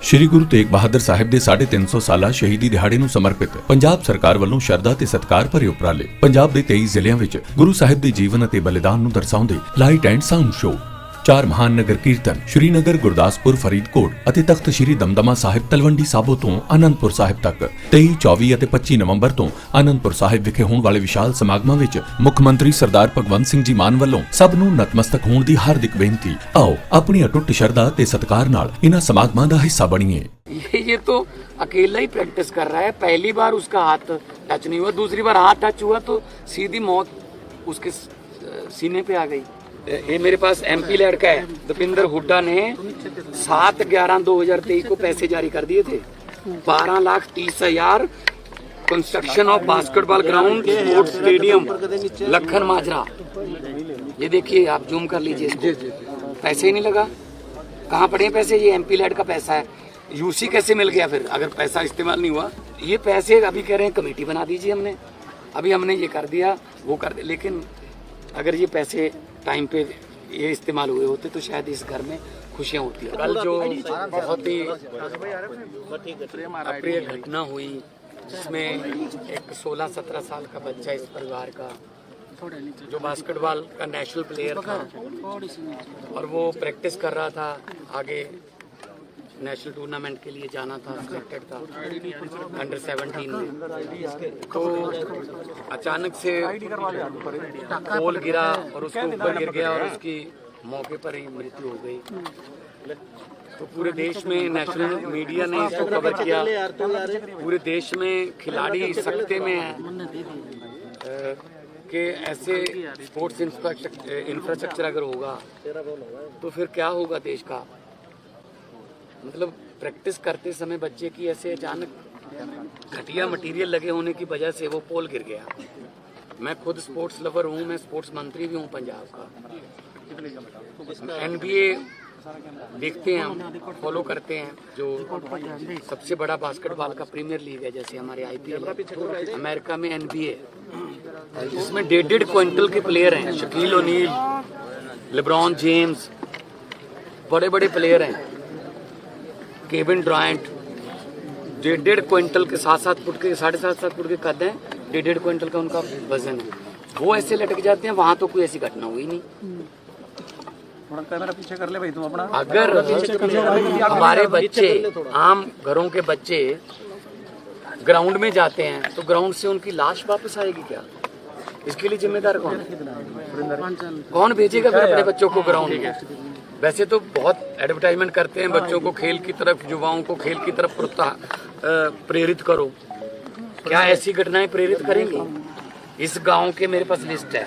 ਸ਼੍ਰੀ ਗੁਰੂ ਤੇਗ ਬਹਾਦਰ ਸਾਹਿਬ ਦੇ 350 ਸਾਲਾ ਸ਼ਹੀਦੀ ਦਿਹਾੜੇ ਨੂੰ ਸਮਰਪਿਤ ਪੰਜਾਬ ਸਰਕਾਰ ਵੱਲੋਂ ਸ਼ਰਧਾ ਤੇ ਸਤਿਕਾਰ ਭਰੇ ਉਪਰਾਲੇ। ਪੰਜਾਬ ਦੇ 23 ਜ਼ਿਲ੍ਹਿਆਂ ਵਿੱਚ ਗੁਰੂ ਸਾਹਿਬ ਦੇ ਜੀਵਨ ਅਤੇ ਬਲੀਦਾਨ ਨੂੰ ਦਰਸਾਉਂਦੇ ਲਾਈਟ ਐਂਡ ਸਾਊਂਡ ਸ਼ੋਅ, 4 ਮਹਾਨ ਨਗਰ ਕੀਰਤਨ ਸ਼੍ਰੀਨਗਰ, ਗੁਰਦਾਸਪੁਰ, ਫਰੀਦਕੋਟ ਅਤੇ ਤਖਤ ਸ਼੍ਰੀ ਦਮਦਮਾ ਸਾਹਿਬ ਤਲਵੰਡੀ ਸਾਬੋ ਤੋਂ ਆਨੰਦਪੁਰ ਸਾਹਿਬ ਤੱਕ 23, 24 ਅਤੇ 25 ਨਵੰਬਰ ਤੋਂ ਆਨੰਦਪੁਰ ਸਾਹਿਬ ਵਿਖੇ ਹੋਣ ਵਾਲੇ ਵਿਸ਼ਾਲ ਸਮਾਗਮਾਂ ਵਿੱਚ ਮੁੱਖ ਮੰਤਰੀ ਸਰਦਾਰ ਭਗਵੰਤ ਸਿੰਘ ਜੀ ਮਾਨ ਵੱਲੋਂ ਸਭ ਨੂੰ ਨਤਮਸਤਕ ਹੋਣ ਦੀ ਹਾਰਦਿਕ ਬੇਨਤੀ। ਆਓ ਆਪਣੀ ਅਟੁੱਟ ਸ਼ਰਧਾ ਤੇ ਸਤਿਕਾਰ ਨਾਲ ਇਹਨਾਂ ਸਮਾਗਮਾਂ ਦਾ ਹਿੱਸਾ ਬਣੀਏ। ये तो अकेला ही प्रैक्टिस कर रहा है। पहली बार उसका हाथ टच नहीं हुआ, दूसरी बार हाथ टच हुआ तो सीधी मौत उसके सीने पे आ गई। ये मेरे पास एमपी लड़का है, दीपेंद्र हुड्डा ने 7/11/2023 को पैसे जारी कर दिए थे। 12,30,000 construction of basketball ground sports stadium Lakhan Majra. ये देखिए, आप जूम कर लीजिए इसको। पैसे ही नहीं लगा, कहाँ पड़े पैसे? ये एमपी लैड का पैसा है। यूसी कैसे मिल गया फिर अगर पैसा इस्तेमाल नहीं हुआ? ये पैसे अभी कह रहे हैं कमेटी बना दीजिए। हमने ये कर दिया, वो कर दिया, लेकिन अगर ये पैसे टाइम पे ये इस्तेमाल हुए होते तो शायद इस घर में खुशियाँ होती। कल जो बहुत ही अप्रिय घटना हुई जिसमें एक 16-17 साल का बच्चा इस परिवार का जो बास्केटबॉल का नेशनल प्लेयर था और वो प्रैक्टिस कर रहा था, आगे नेशनल टूर्नामेंट के लिए जाना था, सिलेक्टेड था अंडर 17 में। तो अचानक से पोल गिरा और उसको ऊपर गिर गया और उसकी मौके पर ही मृत्यु हो गई। तो पूरे देश में नेशनल मीडिया ने इसको कवर किया। पूरे देश में खिलाड़ी सकते में है कि ऐसे स्पोर्ट्स इंफ्रास्ट्रक्चर अगर होगा तो फिर क्या होगा देश का। मतलब प्रैक्टिस करते समय बच्चे की ऐसे अचानक घटिया मटेरियल लगे होने की वजह से वो पोल गिर गया। मैं खुद स्पोर्ट्स लवर हूँ, मैं स्पोर्ट्स मंत्री भी हूँ पंजाब का। NBA देखते हैं, हम फॉलो करते हैं, जो सबसे बड़ा बास्केटबॉल का प्रीमियर लीग है, जैसे हमारे IPL अमेरिका में NBA, जिसमें 1.5 क्विंटल के प्लेयर हैं। शकील ओनील, लेब्रॉन जेम्स, बड़े बड़े प्लेयर हैं। केविन ड्रायंट 1.5 क्विंटल के 7-7 फुट के 7.5 फुट के कद हैं, 1.5 क्विंटल का उनका वजन है। वो ऐसे लटक जाते हैं, वहां तो कोई ऐसी घटना हुई नहीं। कैमरा पीछे कर ले भाई तुम अपना। अगर हमारे बच्चे, आम घरों के बच्चे ग्राउंड में जाते हैं तो ग्राउंड से उनकी लाश वापस आएगी क्या? इसके लिए जिम्मेदार कौन भेजेगा फिर अपने बच्चों को ग्राउंड में? वैसे तो बहुत एडवर्टाइजमेंट करते हैं बच्चों को खेल की तरफ, युवाओं को खेल की तरफ प्रेरित करो। क्या ऐसी घटनाएं प्रेरित करेंगी? इस गांव के मेरे पास लिस्ट है,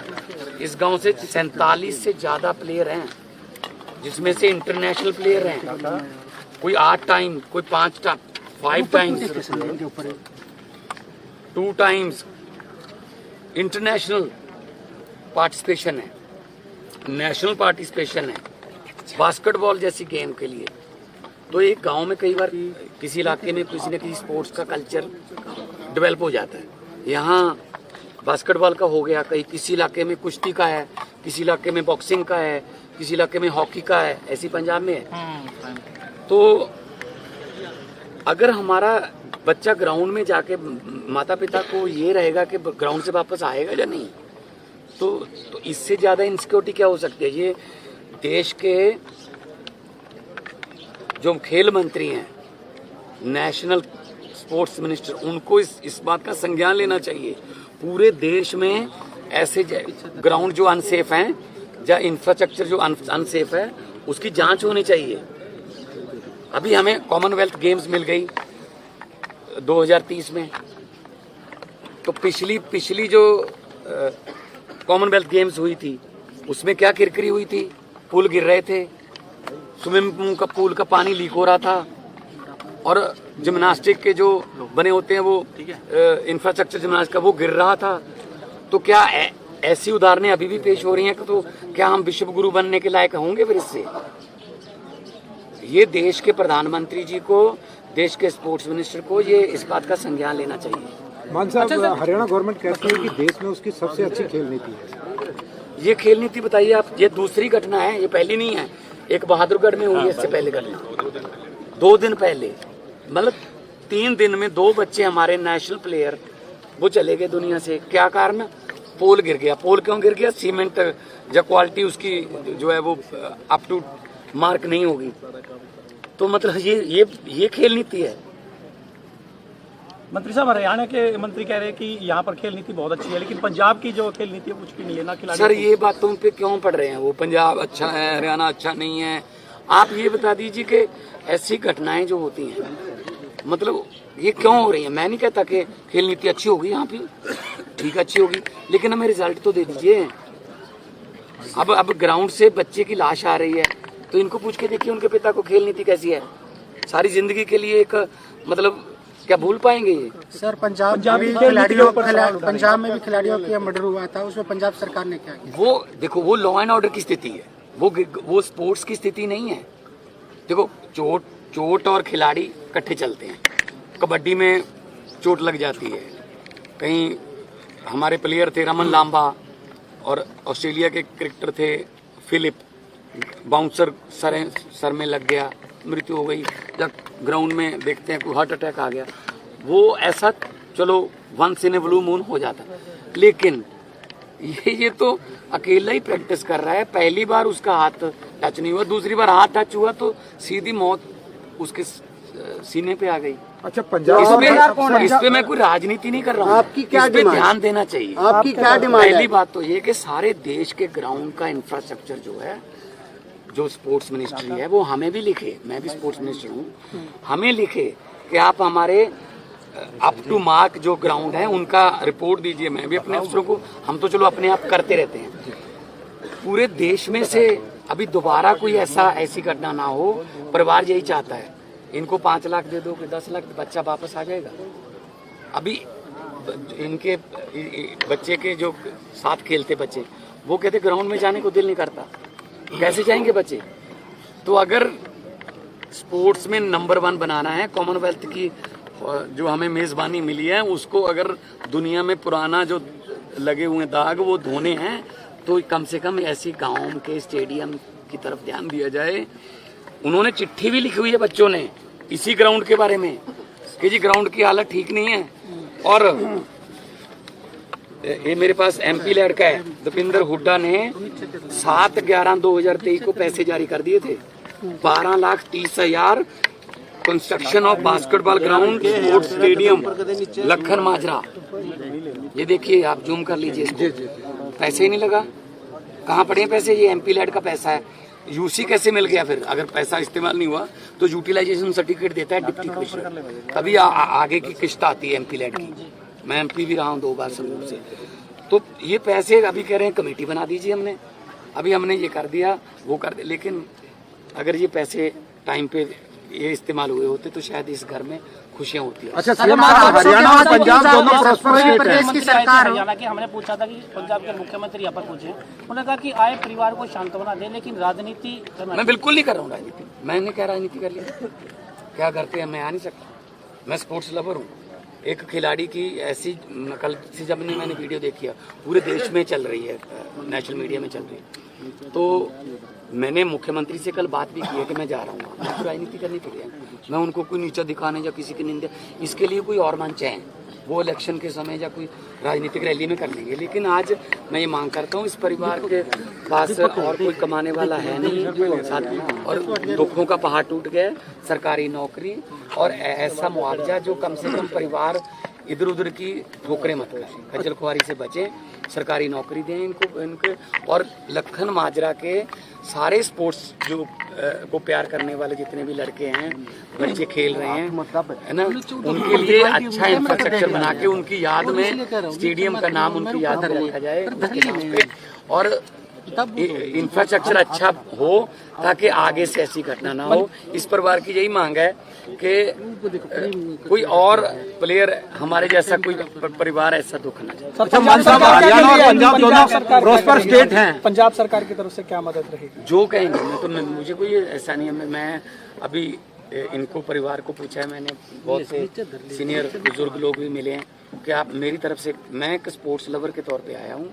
इस गांव से 47 से ज्यादा प्लेयर हैं, जिसमें से इंटरनेशनल प्लेयर हैं। कोई 8 टाइम, कोई 5 टाइम्स, 2 टाइम्स इंटरनेशनल पार्टिसिपेशन है, नेशनल पार्टिसिपेशन है बास्केटबॉल जैसी गेम के लिए। तो एक गांव में कई बार किसी इलाके में किसी न किसी स्पोर्ट्स का कल्चर डेवलप हो जाता है। यहाँ बास्केटबॉल का हो गया, कहीं किसी इलाके में कुश्ती का है, किसी इलाके में बॉक्सिंग का है, किसी इलाके में हॉकी का है, ऐसी पंजाब में है। तो अगर हमारा बच्चा ग्राउंड में जाके माता पिता को ये रहेगा कि ग्राउंड से वापस आएगा या नहीं, तो इससे ज्यादा इनसिक्योरिटी क्या हो सकती है? ये देश के जो खेल मंत्री हैं, नेशनल स्पोर्ट्स मिनिस्टर, उनको इस बात का संज्ञान लेना चाहिए। पूरे देश में ऐसे ग्राउंड जो अनसेफ हैं या इंफ्रास्ट्रक्चर जो अनसेफ है, उसकी जांच होनी चाहिए। अभी हमें कॉमनवेल्थ गेम्स मिल गई 2030 में, तो पिछली जो कॉमनवेल्थ गेम्स हुई थी उसमें क्या किरकिरी हुई थी? पुल गिर रहे थे, स्विमिंग पूल का पानी लीक हो रहा था, और जिम्नास्टिक के जो बने होते हैं वो इंफ्रास्ट्रक्चर जिम्नास्टिक का वो गिर रहा था। तो क्या ऐसी उदाहरणें अभी भी पेश हो रही हैं? तो क्या हम विश्व गुरु बनने के लायक होंगे फिर इससे? ये देश के प्रधानमंत्री जी को, देश के स्पोर्ट्स मिनिस्टर को ये इस बात का संज्ञान लेना चाहिए। मान साहब, हरियाणा गवर्नमेंट कहती है कि देश में उसकी सबसे अच्छी खेल नीति है। ये खेल नीति बताइए आप, ये दूसरी घटना है, ये पहली नहीं है। एक बहादुरगढ़ में हुई है, इससे पहले घटना 2 दिन पहले, मतलब 3 दिन में 2 बच्चे हमारे नेशनल प्लेयर वो चले गए दुनिया से। क्या कारण? पोल गिर गया। पोल क्यों गिर गया? सीमेंट जब क्वालिटी उसकी जो है वो अप टू मार्क नहीं होगी। तो मतलब ये खेल नीति है। मंत्री साहब, हरियाणा के मंत्री कह रहे हैं कि यहाँ पर खेल नीति बहुत अच्छी है, लेकिन पंजाब की जो खेल नीति है कुछ भी नहीं है ना खिलाड़ी। सर ये बातों पे क्यों पड़ रहे हैं? वो पंजाब अच्छा है, हरियाणा अच्छा नहीं है। आप ये बता दीजिए कि ऐसी घटनाएं जो होती हैं मतलब ये क्यों हो रही है? मैं नहीं कहता कि खेल नीति अच्छी होगी यहाँ पे, ठीक अच्छी होगी, लेकिन हमें रिजल्ट तो दे दीजिए। अब ग्राउंड से बच्चे की लाश आ रही है तो इनको पूछ के देखिए उनके पिता को खेल नीति कैसी है। सारी जिंदगी के लिए एक मतलब क्या भूल पाएंगे ये? सर पंजाब में भी खिलाड़ियों का मर्डर हुआ था, उसमें पंजाब सरकार ने क्या किया? वो देखो, वो लॉ एंड ऑर्डर की स्थिति है, वो स्पोर्ट्स की स्थिति नहीं है। देखो चोट और खिलाड़ी इकट्ठे चलते हैं। कबड्डी में चोट लग जाती है। कहीं हमारे प्लेयर थे रमन लांबा और ऑस्ट्रेलिया के क्रिकेटर थे फिलिप, बाउंसर सर में लग गया, मृत्यु हो गई। जब ग्राउंड में देखते हैं कोई हार्ट अटैक आ गया, वो ऐसा चलो once in a blue moon हो जाता। लेकिन ये तो अकेला ही प्रैक्टिस कर रहा है। पहली बार उसका हाथ टच नहीं हुआ, दूसरी बार हाथ टच हुआ तो सीधी मौत उसके सीने पे आ गई। अच्छा, पंजाब इस पे मैं कोई राजनीति नहीं कर रहा हूँ। आपकी क्या इस पे डिमांड? ध्यान देना चाहिए। आपकी क्या डिमांड है? पहली बात तो ये कि सारे देश के ग्राउंड का इंफ्रास्ट्रक्चर जो है, जो स्पोर्ट्स मिनिस्ट्री है, वो हमें भी लिखे, मैं भी स्पोर्ट्स मिनिस्टर हूँ, हमें लिखे कि आप हमारे अप टू मार्क जो ग्राउंड है उनका रिपोर्ट दीजिए। मैं भी अपने अफसरों को, हम तो चलो अपने आप करते रहते हैं। पूरे देश में से अभी दोबारा कोई ऐसी घटना ना हो। परिवार यही चाहता है, इनको 5 लाख दे दो, 10 लाख, बच्चा वापस आ जाएगा। अभी इनके बच्चे के जो साथ खेलते बच्चे, वो कहते ग्राउंड में जाने को दिल नहीं करता। कैसे जाएंगे बच्चे? तो अगर स्पोर्ट्स में नंबर 1 बनाना है, कॉमनवेल्थ की जो हमें मेजबानी मिली है उसको अगर दुनिया में पुराना जो लगे हुए दाग वो धोने हैं, तो कम से कम ऐसी गांव के स्टेडियम की तरफ ध्यान दिया जाए। उन्होंने चिट्ठी भी लिखी हुई है बच्चों ने इसी ग्राउंड के बारे में कि जी ग्राउंड की हालत ठीक नहीं है। और ये मेरे पास MP लड़का है दीपिंदर हुड्डा ने 7/11/2023 को पैसे जारी कर दिए थे। 12,30,000 construction of basketball ground sports stadium Lakhan Majra. ये देखिए, आप जूम कर लीजिए इसको। पैसे ही नहीं लगा। कहाँ पड़े हैं पैसे? ये MP लैड का पैसा है। UC कैसे मिल गया? फिर अगर पैसा इस्तेमाल नहीं हुआ तो यूटिलाइजेशन सर्टिफिकेट देता है डिप्टी कमिश्नर, तभी आगे की किस्त आती है MP लैड की। मैं MP भी रहा हूँ 2 बार संगरूर से। तो ये पैसे अभी कह रहे हैं कमेटी बना दीजिए। हमने ये कर दिया, वो कर दिया। लेकिन अगर ये पैसे टाइम पे ये इस्तेमाल हुए होते तो शायद इस घर में खुशियां होती है। अच्छा, सीएम साहब, हरियाणा और पंजाब दोनों प्रॉस्पर स्टेट प्रदेश है। की सरकार हो। हरियाणा के हमने पूछा था कि पंजाब के मुख्यमंत्री यहाँ पर पूछे, उन्होंने कहा कि आए परिवार को सांत्वना दे, लेकिन राजनीति करना। मैं बिल्कुल नहीं कर रहा हूँ राजनीति। मैंने क्या राजनीति कर लिया? क्या करते हैं मैं आ नहीं सकता। मैं स्पोर्ट्स लवर हूँ। एक खिलाड़ी की ऐसी नकल से जब मैंने वीडियो देखी है, पूरे देश में चल रही है, नेशनल मीडिया में चल रही है, तो मैंने मुख्यमंत्री से कल बात भी की है कि मैं जा रहा हूँ। मुझे राजनीति करनी पड़ी है। मैं उनको कोई नीचा दिखाने या किसी की निंदा, इसके लिए कोई और मंच है, वो इलेक्शन के समय या कोई राजनीतिक रैली में कर लेंगे। लेकिन आज मैं ये मांग करता हूँ, इस परिवार के पास और कोई कमाने वाला है नहीं साथ, और दुखों का पहाड़ टूट गया। सरकारी नौकरी और ऐसा मुआवजा जो कम से कम परिवार इधर उधर की ठोकरें मत करें, खज्जल खुआरी से बचें, सरकारी नौकरी दें इनको। और लखन माजरा के सारे स्पोर्ट्स जो को प्यार करने वाले जितने भी लड़के हैं, बच्चे खेल रहे हैं, है ना, उनके लिए अच्छा इंफ्रास्ट्रक्चर बना के उनकी याद में स्टेडियम का नाम उनकी याद में रखा जाए उसके नाम पे, और इंफ्रास्ट्रक्चर अच्छा हो ताकि आगे से ऐसी घटना ना हो। इस परिवार की यही मांग है कि कोई और प्लेयर हमारे जैसा कोई परिवार ऐसा दुख ना जाए। अच्छा, मान साहब, हरियाणा और पंजाब दोनों प्रॉस्पर स्टेट हैं। पंजाब सरकार की तरफ से क्या मदद रहेगी? जो कहेंगे, मैं तो मुझे कोई ऐसा नहीं है। मैं अभी इनको परिवार को पूछा है मैंने, बहुत से सीनियर बुजुर्ग लोग भी मिले हैं कि आप मेरी तरफ से, मैं एक स्पोर्ट्स लवर के तौर पे आया हूँ।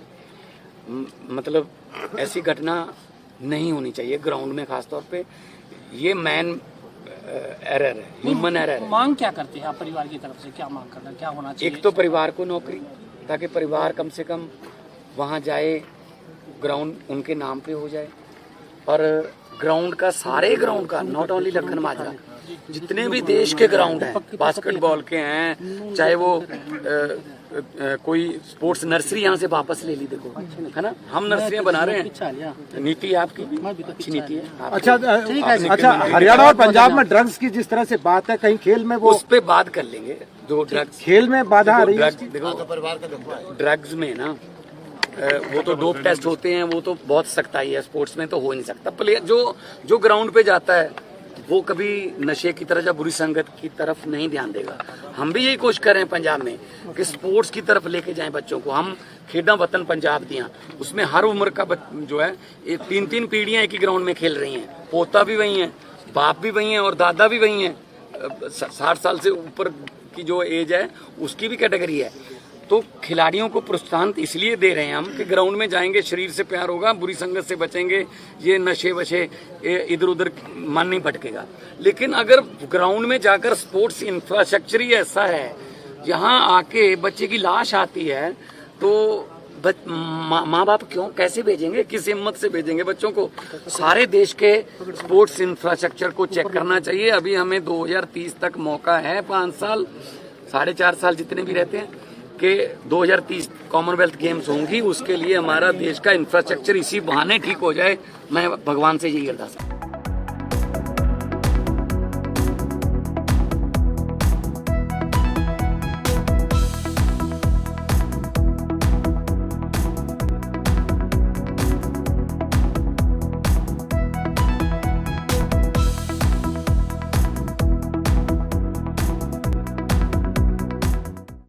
मतलब ऐसी घटना नहीं होनी चाहिए ग्राउंड में, खास तौर पे ये मैन एरर है, ह्यूमन एरर है। मांग क्या करते हैं आप परिवार की तरफ से, क्या मांग करना, क्या होना चाहिए? एक तो परिवार को नौकरी, ताकि परिवार कम से कम वहाँ जाए, ग्राउंड उनके नाम पे हो जाए। और ग्राउंड का, सारे ग्राउंड का, नॉट ओनली लखन माजरा, जितने भी देश के ग्राउंड हैं, बास्केटबॉल के हैं, चाहे वो कोई स्पोर्ट्स नर्सरी यहाँ से वापस ले ली, देखो है ना, हम नर्सरियाँ बना रहे हैं। नीति है आपकी, अच्छी नीति है आपकी। अच्छा, हरियाणा और पंजाब में ड्रग्स की जिस तरह से बात है, कहीं खेल में वो उस पे बात कर लेंगे। जो ड्रग्स, खेल में बाधा आ रही है। देखो ड्रग्स में ना, वो तो डोप टेस्ट होते हैं, वो तो बहुत सख्ताई है, स्पोर्ट्स में तो हो नहीं सकता। प्लेयर जो ग्राउंड पे जाता है वो कभी नशे की तरफ या बुरी संगत की तरफ नहीं ध्यान देगा। हम भी यही कोशिश कर रहे हैं पंजाब में कि स्पोर्ट्स की तरफ लेके जाएं बच्चों को। हम खेड़ा वतन पंजाब दिया, उसमें हर उम्र का जो है, ये 3-3 पीढ़ियां एक ही ग्राउंड में खेल रही हैं। पोता भी वही है, बाप भी वही है और दादा भी वही है। 60 साल से ऊपर की जो एज है उसकी भी कैटेगरी है। तो खिलाड़ियों को प्रोत्साहन इसलिए दे रहे हैं हम कि ग्राउंड में जाएंगे, शरीर से प्यार होगा, बुरी संगत से बचेंगे, ये नशे वशे इधर उधर मन नहीं भटकेगा। लेकिन अगर ग्राउंड में जाकर स्पोर्ट्स इंफ्रास्ट्रक्चर ही ऐसा है, यहाँ आके बच्चे की लाश आती है, तो माँ बाप क्यों, कैसे भेजेंगे, किस हिम्मत से भेजेंगे बच्चों को? सारे देश के स्पोर्ट्स इंफ्रास्ट्रक्चर को चेक करना चाहिए। अभी हमें 2030 तक मौका है, 5 साल, 4.5 साल जितने भी रहते हैं, कि 2030 कॉमनवेल्थ गेम्स होंगी। उसके लिए हमारा देश का इंफ्रास्ट्रक्चर इसी बहाने ठीक हो जाए। मैं भगवान से यही अरदास